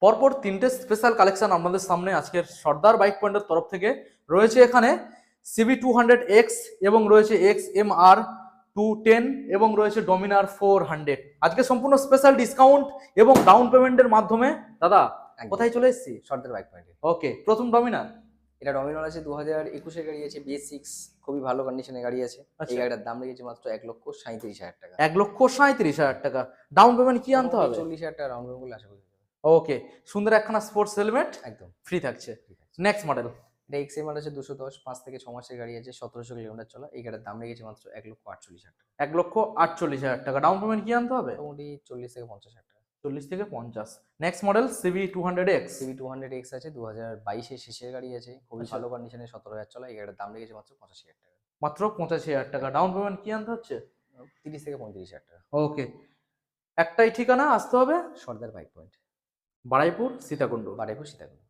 পরপর তিনটে special collection আপনাদের সামনে আজকের সর্দার বাইক পয়েন্টের তরফ থেকে রয়েছে। এখানে CB200X এবং রয়েছে XMR210 এবং রয়েছে ডমিনার 400। আজকে সম্পূর্ণ স্পেশাল ডিসকাউন্ট এবং ডাউন পেমেন্টের মাধ্যমে। দাদা কোথায় চলে এসেছি? সর্দার বাইক পয়েন্টে। ওকে, প্রথম ডমিনার। এটা ডমিনার আছে 2021-এর গাড়ি আছে, BS6, খুবই ভালো কন্ডিশনে গাড়ি আছে। এই গাড়িটার দাম রেখেছে মাত্র 1,37,000 টাকা। 1,37,000 টাকা। ডাউন পেমেন্ট কি আনতে হবে? 40,000 টাকা রাউন্ড করলে আশা করি। ওকে, সুন্দর একখানা স্পোর্টস হেলমেট একদম ফ্রি থাকছে। Next model. এটা XMR আছে 210, 5 থেকে 6 মাসের গাড়ি আছে, 1700 কিলোমিটার চলা। এই গাড়ির দাম রেখেছে মাত্র 1,48,000 টাকা। 1,48,000 টাকা। ডাউন পেমেন্ট কি আনতে হবে? মোটামুটি 40 থেকে 50,000 টাকা। 40 থেকে 50। Next model CB200X। CB200X আছে 2022-এর শেষের গাড়ি আছে, খুবই ভালো কন্ডিশনে, 17,000 চলা। এই গাড়ির দাম রেখেছে মাত্র 85,000 টাকা। মাত্র 85,000 টাকা। ডাউন পেমেন্ট কি আনতে হচ্ছে? 30 থেকে 35,000 টাকা। ওকে, একটাই ঠিকানা আসতে হবে, সর্দার বাইক পয়েন্ট, বারাইপুর সীতাকুণ্ড। বারাইপুর সীতাকুণ্ড।